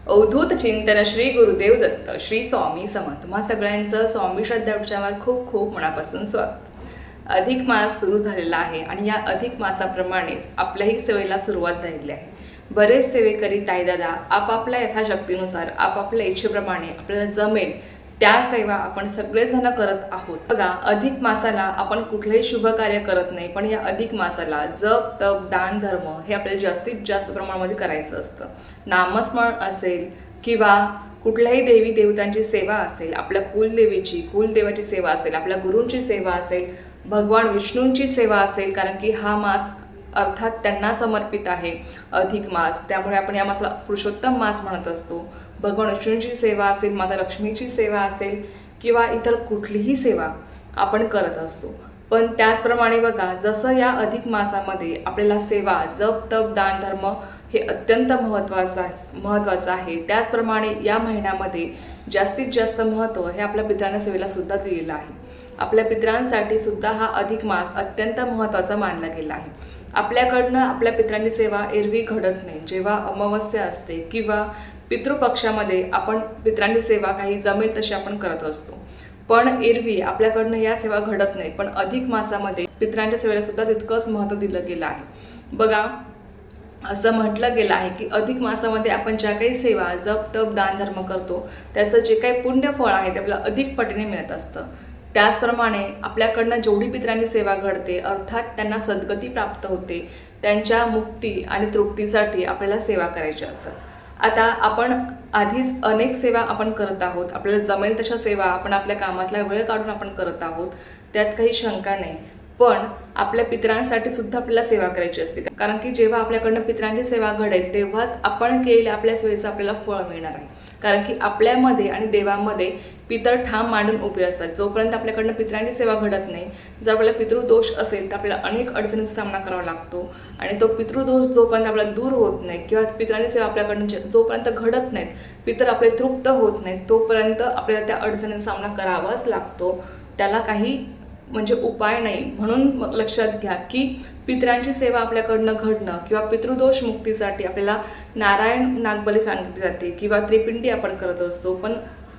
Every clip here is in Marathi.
अवधूत चिंतन श्री गुरुदेव दत्त श्री स्वामी समर्थ। तुम्हा सगळ्यांचं स्वामी श्रद्धावर खूप खूप मनापासून स्वागत। अधिक मास सुरू झालेला आहे आणि या अधिक मासाप्रमाणेच आपल्याही सेवेला सुरुवात झालेली आहे। बरेच सेवेकरी ताईदादा आपापल्या यथाशक्तीनुसार आपापल्या इच्छेप्रमाणे आपल्याला जमेल त्या सेवा आपण सगळेजण करत आहोत। बघा, अधिक मासाला आपण कुठलेही शुभ कार्य करत नाही, पण या अधिक मासाला जप तप दान धर्म हे आपल्याला जास्तीत जास्त प्रमाणामध्ये करायचं असतं। नामस्मरण असेल किंवा कुठल्याही देवी देवतांची सेवा असेल, आपल्या कुलदेवाची सेवा असेल, आपल्या गुरूंची सेवा असेल, भगवान विष्णूंची सेवा असेल, कारण की हा मास अर्थात त्यांना समर्पित आहे अधिक मास, त्यामुळे आपण या मासाला पुरुषोत्तम मास म्हणत असतो। भगवान विष्णूंची सेवा असेल, माता लक्ष्मीची सेवा असेल किंवा इतर कुठलीही सेवा आपण करत असतो। पण त्याचप्रमाणे बघा, जसं या अधिक मासामध्ये आपल्याला सेवा जप तप दान धर्म हे अत्यंत महत्त्वाचं आहे, त्याचप्रमाणे या महिन्यामध्ये जास्तीत जास्त महत्त्व हे आपल्या पितरांच्या सेवेला सुद्धा दिलेलं आहे। आपल्या पितरांसाठी सुद्धा हा अधिक मास अत्यंत महत्त्वाचा मानला गेला आहे। आपल्याकडनं आपल्या पितरांची सेवा एरवी घडत नाही। जेव्हा अमावस्या असते किंवा पितृपक्षामध्ये आपण पितरांची सेवा काही जमेल तशी आपण करत असतो, पण एरवी आपल्याकडनं या सेवा घडत नाही। पण अधिक मासामध्ये पितरांच्या सेवेला सुद्धा तितकंच महत्त्व दिलं गेलं आहे। बघा, असं म्हटलं गेलं आहे की अधिक मासामध्ये आपण ज्या काही सेवा जप तप दान धर्म करतो त्याचं जे काही पुण्यफळ आहे ते आपल्याला अधिक पटीने मिळत असतं। त्याचप्रमाणे आपल्याकडनं जेवढी पितरांची सेवा घडते अर्थात त्यांना सद्गती प्राप्त होते, त्यांच्या मुक्ती आणि तृप्तीसाठी आपल्याला सेवा करायची असतात। आता आपण आधीच अनेक सेवा आपण करत आहोत, आपल्याला जमेल तशा सेवा आपण आपल्या कामातला वेळ काढून आपण करत आहोत, त्यात काही शंका नाही। पण आपल्या पितरांसाठी सुद्धा आपल्याला सेवा करायची असते, कारण की जेव्हा आपल्याकडनं पितरांची सेवा घडेल तेव्हाच आपण केलेल्या आपल्या सेवेचं आपल्याला फळ मिळणार आहे। कारण की आपल्यामध्ये आणि देवामध्ये पितर ठाम मांडून उभे असतात। जोपर्यंत आपल्याकडनं पितरांची सेवा घडत नाही, जर आपल्याला पितृदोष असेल तर आपल्याला अनेक अडचणींचा सामना करावा लागतो, आणि तो पितृदोष जोपर्यंत आपल्याला दूर होत नाही किंवा पितरांची सेवा आपल्याकडून जोपर्यंत घडत नाहीत, पितर आपले तृप्त होत नाहीत, तोपर्यंत आपल्याला त्या अडचणींचा सामना करावाच लागतो। त्याला काही म्हणजे उपाय नाही। म्हणून लक्षात घ्या की पितरांची सेवा आपल्याकडनं घडणं किंवा पितृदोष मुक्तीसाठी आपल्याला नारायण नागबली सांगितली जाते किंवा त्रिपिंडी आपण करत असतो, पण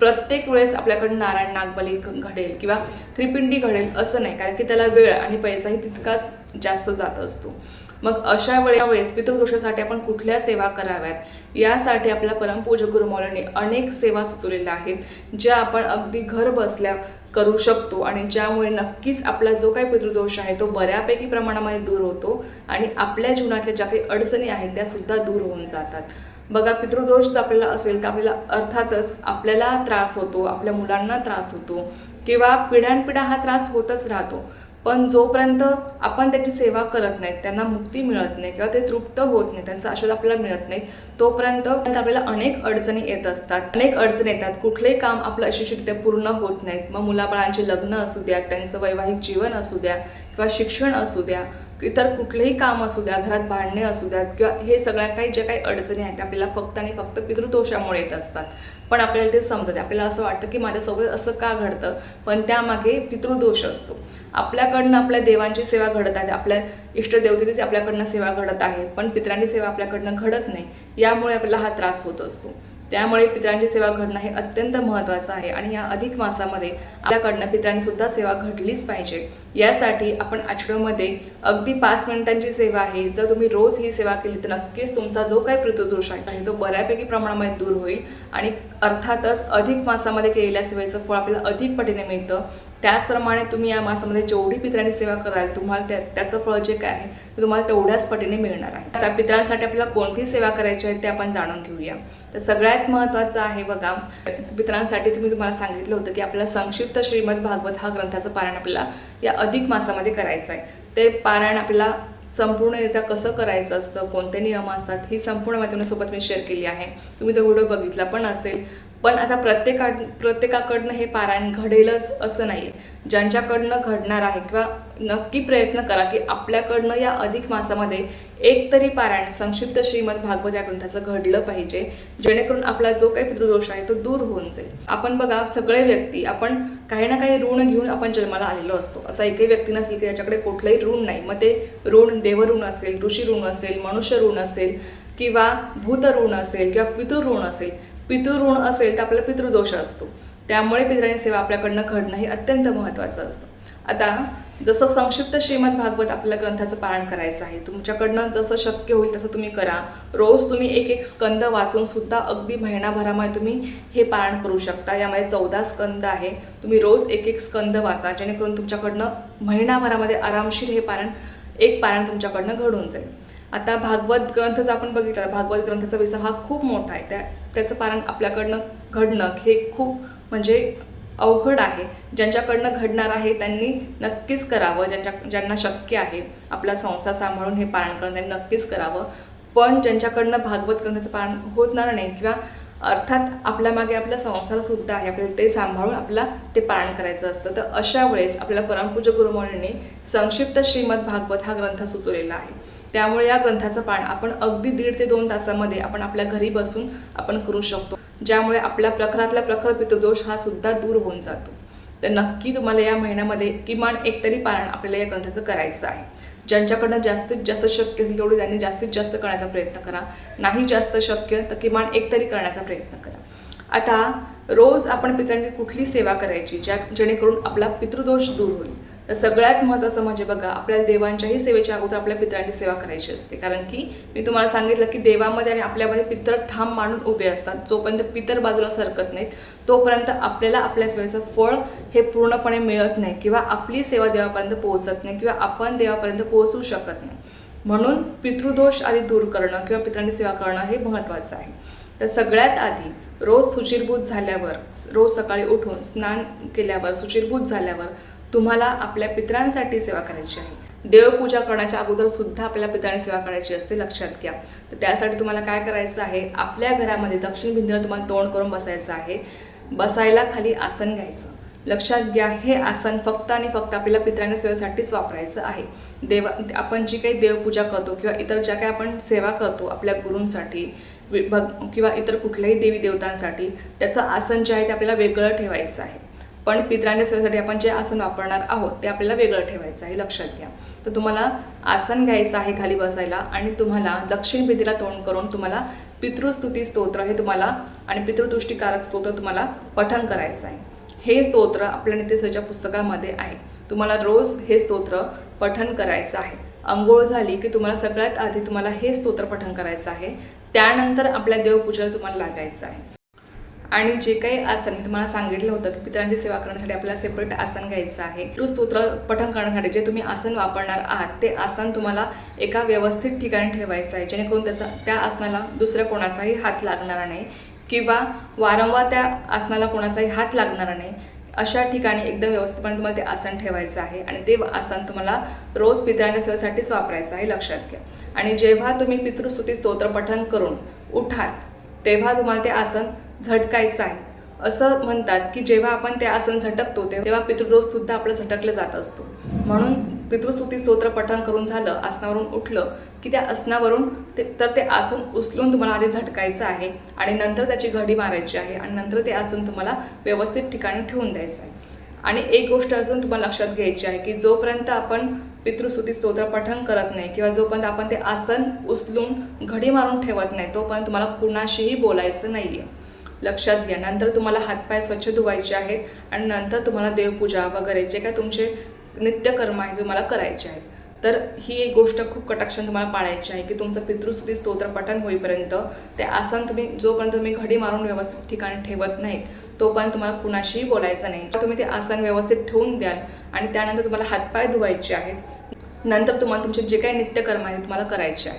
प्रत्येक वेळेस आपल्याकडून नारायण नागबली घडेल किंवा त्रिपिंडी घडेल असं नाही, कारण की त्याला वेळ आणि पैसाही तितकाच जास्त जात असतो। मग अशा वेळेस पितृदोषासाठी आपण कुठल्या सेवा कराव्यात यासाठी आपल्या परमपूज्य गुरुमाऊलींनी अनेक सेवा सुचवलेल्या आहेत, ज्या आपण अगदी घर बसल्या करू शकतो आणि ज्यामुळे नक्कीच आपला जो काही पितृदोष आहे तो बऱ्यापैकी प्रमाणामध्ये दूर होतो आणि आपल्या जीवनातल्या ज्या काही अडचणी आहेत त्या सुद्धा दूर होऊन जातात। बघा, पितृदोष जर आपल्याला असेल तर आपल्याला अर्थातच आपल्याला त्रास होतो, आपल्या मुलांना त्रास होतो किंवा पिढ्यानपिढ्या हा त्रास होतच राहतो। पण जोपर्यंत आपण त्याची सेवा करत नाहीत, त्यांना मुक्ती मिळत नाही किंवा ते तृप्त होत नाही, त्यांचा आशीर्वाद आपल्याला मिळत नाही, तोपर्यंत आपल्याला अनेक अडचणी येत असतात, अनेक अडचणी येतात। कुठलेही काम आपलं यशस्वीरित्या पूर्ण होत नाहीत। मग मुलाबाळांचे लग्न असू द्या, त्यांचं वैवाहिक जीवन असू द्या किंवा शिक्षण असू द्या, इतर कुठलेही काम असू द्या, घरात भांडणे असू द्यात किंवा हे सगळ्या काही ज्या काही अडचणी आहेत आपल्याला फक्त आणि फक्त पितृदोषामुळे येत असतात। पण आपल्याला ते समजते, आपल्याला असं वाटतं की माझ्यासोबत असं का घडतं, पण त्यामागे पितृदोष असतो। आपल्याकडनं आपल्या देवांची सेवा घडत आहे, आपल्या इष्टदेवतेची आपल्याकडनं सेवा घडत आहे, पण पितरांची सेवा आपल्याकडनं घडत नाही, यामुळे आपल्याला हा त्रास होत असतो। त्यामुळे पितरांची सेवा घडणं हे अत्यंत महत्त्वाचं आहे आणि या अधिक मासामध्ये आपल्याकडनं पितरांची सुद्धा सेवा घडलीच पाहिजे। यासाठी आपण आठवड्यामध्ये अगदी 5 मिनिटांची सेवा आहे, जर तुम्ही रोज ही सेवा केली तर नक्कीच तुमचा जो काही पितृदोष आहे तो बऱ्यापैकी प्रमाणामध्ये दूर होईल आणि अर्थातच अधिक मासामध्ये केलेल्या सेवेचं फळ आपल्याला अधिक पटीने मिळतं। त्याचप्रमाणे तुम्ही या मासामध्ये जेवढी पितरांची सेवा कराल तुम्हाला त्याचं फळ जे काय आहे ते तुम्हाला तेवढ्याच पटीने मिळणार आहे। आता पितरांसाठी आपल्याला कोणती सेवा करायची आहे ते आपण जाणून घेऊया। तर सगळ्यात महत्त्वाचं आहे बघा, पितरांसाठी तुम्हाला सांगितलं होतं की आपल्याला संक्षिप्त श्रीमद भागवत हा ग्रंथाचं पारायण आपल्याला या अधिक मासामध्ये करायचं आहे। ते पारायण आपल्याला संपूर्णरित्या कसं करायचं असतं, कोणते नियम असतात, ही संपूर्ण माहिती तुमच्यासोबत मी शेअर केली आहे। तुम्ही तो व्हिडिओ बघितला पण असेल। पण आता प्रत्येकाकडनं हे पारायण घडेलच असं नाही आहे। ज्यांच्याकडनं घडणार आहे किंवा नक्की प्रयत्न करा की आपल्याकडनं या अधिक मासामध्ये एक तरी पारायण संक्षिप्त श्रीमद भागवत या ग्रंथाचं घडलं पाहिजे, जेणेकरून आपला जो काही पितृदोष आहे तो दूर होऊन जाईल। आपण बघा, सगळे व्यक्ती आपण काही ना काही ऋण घेऊन आपण जन्माला आलेलो असतो। असा एकही व्यक्ती नसेल की त्याच्याकडे कुठलंही ऋण नाही। मग ते ऋण देवऋण असेल, ऋषी ऋण असेल, मनुष्य ऋण असेल किंवा भूतऋण असेल किंवा पितृऋण असेल. पितृऋण असेल तर आपल्याला पितृदोष असतो, त्यामुळे पितरांची सेवा आपल्याकडनं घडणं हे अत्यंत महत्त्वाचं असतं. आता जसं संक्षिप्त श्रीमद भागवत आपल्या ग्रंथाचं पारायण करायचं आहे, तुमच्याकडनं जसं शक्य होईल तसं तुम्ही करा. रोज तुम्ही एक एक स्कंद वाचून सुद्धा अगदी महिनाभरामध्ये तुम्ही हे पारायण करू शकता. यामध्ये 14 स्कंद आहे. तुम्ही रोज एक एक स्कंद वाचा, जेणेकरून तुमच्याकडनं महिनाभरामध्ये आरामशीर हे पारायण तुमच्याकडनं घडून जाईल. आता भागवत ग्रंथ जर आपण बघितला, भागवत ग्रंथाचा विषय हा खूप मोठा आहे. त्याचं पारायण आपल्याकडनं घडणं हे खूप म्हणजे अवघड आहे. ज्यांच्याकडनं घडणार आहे त्यांनी नक्कीच करावं. ज्यांना शक्य आहे आपला संसार सांभाळून हे पारायण करणं त्यांनी नक्कीच करावं. पण ज्यांच्याकडनं भागवत ग्रंथाचं पारायण होणार नाही किंवा अर्थात आपल्या मागे आपला संसारसुद्धा आहे, आपल्याला ते सांभाळून आपल्याला ते पारायण करायचं असतं, तर अशा वेळेस आपल्याला परमपूज्य गुरुमौलींनी संक्षिप्त श्रीमद भागवत हा ग्रंथ सुचवलेला आहे. त्यामुळे या ग्रंथाचं पारायण आपण अगदी 1.5 ते 2 तासामध्ये आपण आपल्या घरी बसून आपण करू शकतो, ज्यामुळे आपल्या प्रखरातला प्रखर पितृदोष हा सुद्धा दूर होऊन जातो. तर नक्की तुम्हाला या महिन्यामध्ये किमान एक तरी पारायण आपल्याला या ग्रंथाचं करायचं आहे. ज्यांच्याकडनं जास्तीत जास्त शक्य असेल तेवढे त्यांनी जास्तीत जास्त करण्याचा प्रयत्न करा. नाही जास्त शक्य तर किमान एक तरी करण्याचा प्रयत्न करा. आता रोज आपण पितरांची कुठली सेवा करायची जेणेकरून आपला पितृदोष दूर होईल. तर सगळ्यात महत्त्वाचं म्हणजे बघा, आपल्याला देवांच्याही सेवेच्या अगोदर आपल्या पितरांची सेवा करायची असते. कारण की मी तुम्हाला सांगितलं की देवामध्ये आणि आपल्यामध्ये पितर ठाम मांडून उभे असतात. जोपर्यंत पितर बाजूला सरकत नाहीत तोपर्यंत आपल्याला आपल्या सेवेचं फळ हे पूर्णपणे मिळत नाही किंवा आपली सेवा देवापर्यंत पोहोचत नाही किंवा आपण देवापर्यंत पोहोचू शकत नाही. म्हणून पितृदोष आधी दूर करणं किंवा पितरांची सेवा करणं हे महत्त्वाचं आहे. तर सगळ्यात आधी रोज शुचिर्भूत झाल्यावर, रोज सकाळी उठून स्नान केल्यावर, शुचिर्भूत झाल्यावर तुम्हाला आपल्या पितरांसाठी सेवा करायची आहे. देवपूजा करण्याच्या अगोदर सुद्धा आपल्याला पितरांची सेवा करायची असते, लक्षात घ्या. तर त्यासाठी तुम्हाला काय करायचं आहे, आपल्या घरामध्ये दक्षिण भिंतीला तुम्हाला तोंड करून बसायचं आहे. बसायला खाली आसन घ्यायचं. लक्षात घ्या, हे आसन फक्त आणि फक्त आपल्याला पितरांच्या सेवेसाठीच वापरायचं आहे. आपण जी काही देवपूजा करतो किंवा इतर ज्या काही आपण सेवा करतो आपल्या गुरूंसाठी किंवा इतर कुठल्याही देवी देवतांसाठी, त्याचं आसन जे आहे ते आपल्याला वेगळं ठेवायचं आहे. पण पितरांच्या सेवेसाठी आपण जे आसन वापरणार आहोत ते आपल्याला वेगळं ठेवायचं आहे, लक्षात घ्या. तर तुम्हाला आसन घ्यायचं आहे खाली बसायला आणि तुम्हाला दक्षिण भिंतीला तोंड करून तुम्हाला पितृस्तुती स्तोत्र हे तुम्हाला आणि पितृतुष्टीकारक स्तोत्र तुम्हाला पठण करायचं आहे. हे स्तोत्र आपल्या नित्यसेवेच्या पुस्तकामध्ये आहे. तुम्हाला रोज हे स्तोत्र पठण करायचं आहे. अंघोळ झाली की तुम्हाला सगळ्यात आधी तुम्हाला हे स्तोत्र पठण करायचं आहे. त्यानंतर आपल्या देवपूजेला तुम्हाला लागायचं आहे. आणि जे काही आसन मी तुम्हाला सांगितलं होतं की पितरांची सेवा करण्यासाठी आपल्याला सेपरेट आसन घ्यायचं आहे. स्तोत्र पठण करण्यासाठी जे तुम्ही आसन वापरणार आहात ते आसन तुम्हाला एका व्यवस्थित ठिकाणी ठेवायचं आहे, जेणेकरून त्या आसनाला दुसऱ्या कोणाचाही हात लागणार नाही किंवा वारंवार त्या आसनाला कोणाचाही हात लागणार नाही. अशा ठिकाणी एकदम व्यवस्थितपणे तुम्हाला ते आसन ठेवायचं आहे आणि ते आसन तुम्हाला रोज पितरांच्या सेवेसाठीच वापरायचं आहे, लक्षात घ्या. आणि जेव्हा तुम्ही पितृस्तुती स्तोत्र पठण करून उठाल तेव्हा तुम्हाला ते आसन झटकायचं आहे. असं म्हणतात की जेव्हा आपण ते आसन झटकतो तेव्हा पितृदोष सुद्धा आपलं झटकलं जात असतो. म्हणून पितृस्तुती स्तोत्र पठण करून झालं, आसनावरून उठलं की त्या आसनावरून ते आसन उचलून तुम्हाला आधी झटकायचं आहे आणि नंतर त्याची घडी मारायची आहे आणि नंतर ते आसन तुम्हाला व्यवस्थित ठिकाणी ठेवून द्यायचं आहे. आणि एक गोष्ट अजून तुम्हाला लक्षात घ्यायची आहे की जोपर्यंत आपण पितृस्तुती स्तोत्र पठण करत नाही किंवा जोपर्यंत आपण ते आसन उचलून घडी मारून ठेवत नाही तोपर्यंत तुम्हाला कुणाशीही बोलायचं नाही आहे, लक्षात घ्या. नंतर तुम्हाला हातपाय स्वच्छ धुवायचे आहेत आणि नंतर तुम्हाला देवपूजा वगैरे जे काय तुमचे नित्यकर्म आहे तुम्हाला करायचे आहेत. तर ही एक गोष्ट खूप कटाक्षाने तुम्हाला पाळायची आहे की तुमचं पितृस्तुती स्तोत्र पठण होईपर्यंत ते आसन जोपर्यंत तुम्ही घडी मारून व्यवस्थित ठिकाणी ठेवत नाहीत तोपर्यंत तुम्हाला कुणाशीही बोलायचं नाही. तुम्ही ते आसन व्यवस्थित ठेवून द्याल आणि त्यानंतर तुम्हाला हातपाय धुवायचे आहेत. नंतर तुम्हाला तुमचे जे काही नित्यकर्म आहे तुम्हाला करायचे आहे.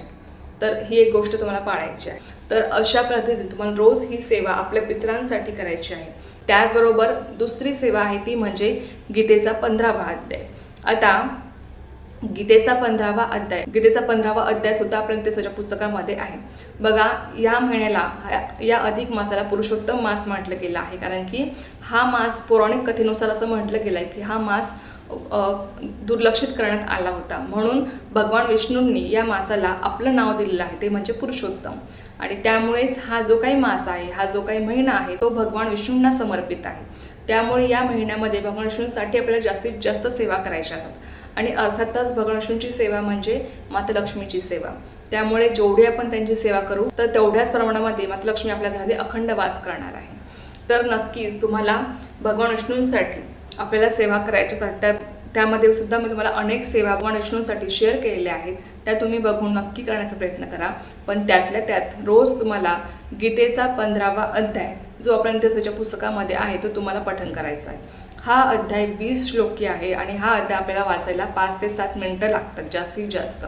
तर ही एक गोष्ट तुम्हाला पाळायची आहे. तर अशा पद्धतीने तुम्हाला रोज ही सेवा आपल्या पितरांसाठी करायची आहे. त्याचबरोबर दुसरी सेवा आहे ती म्हणजे गीतेचा 15वा अध्याय. आता गीतेचा 15वा अध्याय सुद्धा आपल्या नित्यसेवेच्या पुस्तकामध्ये आहे. बघा, या महिन्याला या अधिक मासाला पुरुषोत्तम मास म्हटलं गेलं आहे. कारण की हा मास पौराणिक कथेनुसार असं म्हटलं गेलं आहे की हा मास दुर्लक्षित करण्यात आला होता. म्हणून भगवान विष्णूंनी या मासाला आपलं नाव दिलेलं आहे, ते म्हणजे पुरुषोत्तम. आणि त्यामुळेच हा जो काही मास आहे, हा जो काही महिना आहे तो भगवान विष्णूंना समर्पित आहे. त्यामुळे या महिन्यामध्ये भगवान विष्णूंसाठी आपल्याला जास्तीत जास्त सेवा करायच्या असतात. आणि अर्थातच भगवान विष्णूंची सेवा म्हणजे माता लक्ष्मीची सेवा. त्यामुळे जेवढी आपण त्यांची सेवा करू तर तेवढ्याच प्रमाणामध्ये माता लक्ष्मी आपल्या घरामध्ये अखंड वास करणार आहे. तर नक्कीच तुम्हाला भगवान विष्णूंसाठी आपल्याला सेवा करायच्या आहेत. त्यामध्ये सुद्धा मी तुम्हाला अनेक सेवा भगवान विष्णूंसाठी शेअर केलेल्या आहेत, त्या तुम्ही बघून नक्की करण्याचा प्रयत्न करा. पण त्यातल्या त्यात रोज तुम्हाला गीतेचा 15वा अध्याय जो आपल्या नित्यसेवेच्या पुस्तकामध्ये आहे तो तुम्हाला पठण करायचा आहे. हा अध्याय 20 श्लोकी आहे आणि हा अध्याय आपल्याला वाचायला 5 ते 7 मिनिटं लागतात जास्तीत जास्त.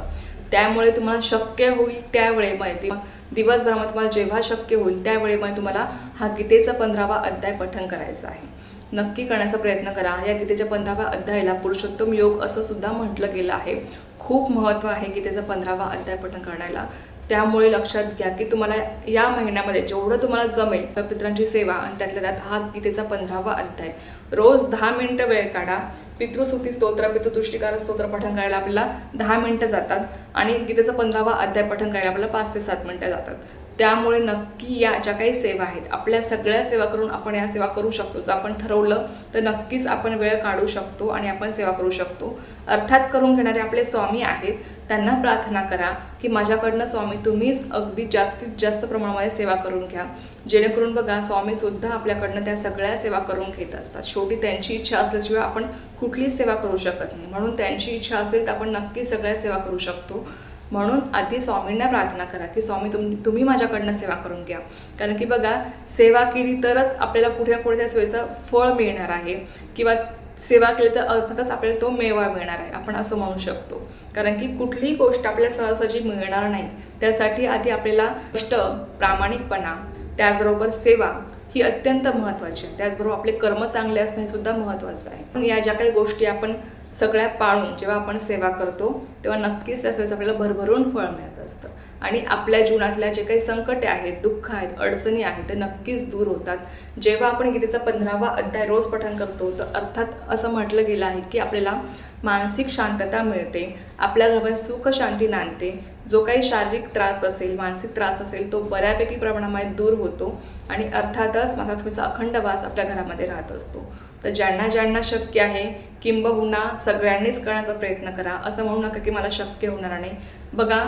त्यामुळे तुम्हाला शक्य होईल त्यावेळेमध्ये दिवसभरामध्ये तुम्हाला जेव्हा शक्य होईल त्यावेळेमध्ये तुम्हाला हा गीतेचा 15वा अध्याय पठण करायचा आहे. नक्की करण्याचा प्रयत्न करा. या गीतेच्या 15व्या अध्यायाला पुरुषोत्तम योग असं सुद्धा म्हटलं गेलं आहे. खूप महत्त्व आहे गीतेचा 15वा अध्याय पठण करण्याला. त्यामुळे लक्षात घ्या की तुम्हाला या महिन्यामध्ये जेवढं तुम्हाला जमेल पितरांची सेवा आणि त्यातल्या त्यात हा गीतेचा 15वा अध्याय रोज 10 मिनिटं वेळ काढा. पितृस्तुती स्तोत्र पितृतुष्टिकार स्तोत्र पठण करायला आपल्याला 10 मिनिटं जातात आणि गीतेचा 15वा अध्याय पठण करायला आपल्याला 5 ते 7 मिनिटं जातात. त्यामुळे नक्की या ज्या काही सेवा आहेत आपल्या सगळ्या सेवा करून आपण या सेवा करू शकतो. जर आपण ठरवलं तर नक्कीच आपण वेळ काढू शकतो आणि आपण सेवा करू शकतो. अर्थात करून घेणारे आपले स्वामी आहेत, त्यांना प्रार्थना करा की माझ्याकडनं स्वामी तुम्हीच अगदी जास्तीत जास्त प्रमाणामध्ये सेवा करून घ्या, जेणेकरून बघा स्वामीसुद्धा आपल्याकडनं त्या सगळ्या सेवा करून घेत असतात. शेवटी त्यांची इच्छा असल्याशिवाय आपण कुठलीच सेवा करू शकत नाही. म्हणून त्यांची इच्छा असेल तर आपण नक्की सगळ्या सेवा करू शकतो. म्हणून आधी स्वामींना प्रार्थना करा की स्वामी तुम्ही माझ्याकडनं सेवा करून घ्या. कारण की बघा सेवा केली तरच आपल्याला कुठे ना कुठे त्या सेवेचं फळ मिळणार आहे किंवा सेवा केली तर अर्थातच आपल्याला तो मेवा मिळणार आहे, आपण असं म्हणू शकतो. कारण की कुठलीही गोष्ट आपल्याला सहजासहजी मिळणार नाही. त्यासाठी आधी आपल्याला कष्ट, प्रामाणिकपणा, त्याचबरोबर सेवा ही अत्यंत महत्त्वाची आहे. त्याचबरोबर आपले कर्म चांगले असणं हे सुद्धा महत्त्वाचं आहे. पण या ज्या काही गोष्टी आपण सगळ्या पाळून जेव्हा आपण सेवा करतो तेव्हा नक्कीच त्या सेवेचं आपल्याला भरभरून फळ मिळत असतं आणि आपल्या जीवनातल्या जे काही संकटे आहेत, दुःख आहेत, अडचणी आहेत ते नक्कीच दूर होतात. जेव्हा आपण गीतेचा 15वा अध्याय रोज पठण करतो तर अर्थात असं म्हटलं गेलं आहे की आपल्याला मानसिक शांतता मिळते, आपल्या घरामध्ये सुख शांती नांदते. जो काही शारीरिक त्रास असेल, मानसिक त्रास असेल तो बऱ्यापैकी प्रमाणामध्ये दूर होतो आणि अर्थातच माता लक्ष्मीचा अखंड वास आपल्या घरामध्ये राहत असतो. तर ज्यांना ज्यांना शक्य आहे किंबहुना सगळ्यांनीच करण्याचा प्रयत्न करा. असं म्हणू नका की मला शक्य होणार नाही. बघा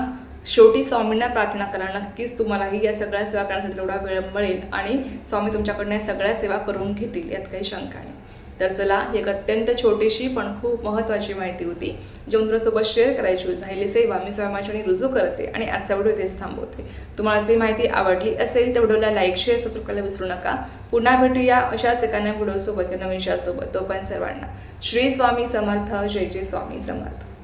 शेवटी स्वामींना प्रार्थना करा, नक्कीच तुम्हालाही या सगळ्या सेवा करण्यासाठी तेवढा वेळ मिळेल आणि स्वामी तुमच्याकडनं या सगळ्या सेवा करून घेतील, यात काही शंका नाही. तर चला, एक अत्यंत छोटीशी पण खूप महत्त्वाची माहिती होती जी तुमच्यासोबत शेअर करायची होती. झालेली सेवा मी स्वयंमाचणी रुजू करते आणि आजचा व्हिडिओ इथेच थांबवते. तुम्हाला ही माहिती आवडली असेल तर व्हिडिओला लाईक, शेअर, सबस्क्राईब करायला विसरू नका. पुन्हा भेटूया अशाच एका व्हिडिओसोबत, नवीन विषयासोबत. तोपर्यंत सर्वांना श्री स्वामी समर्थ. जय जय स्वामी समर्थ.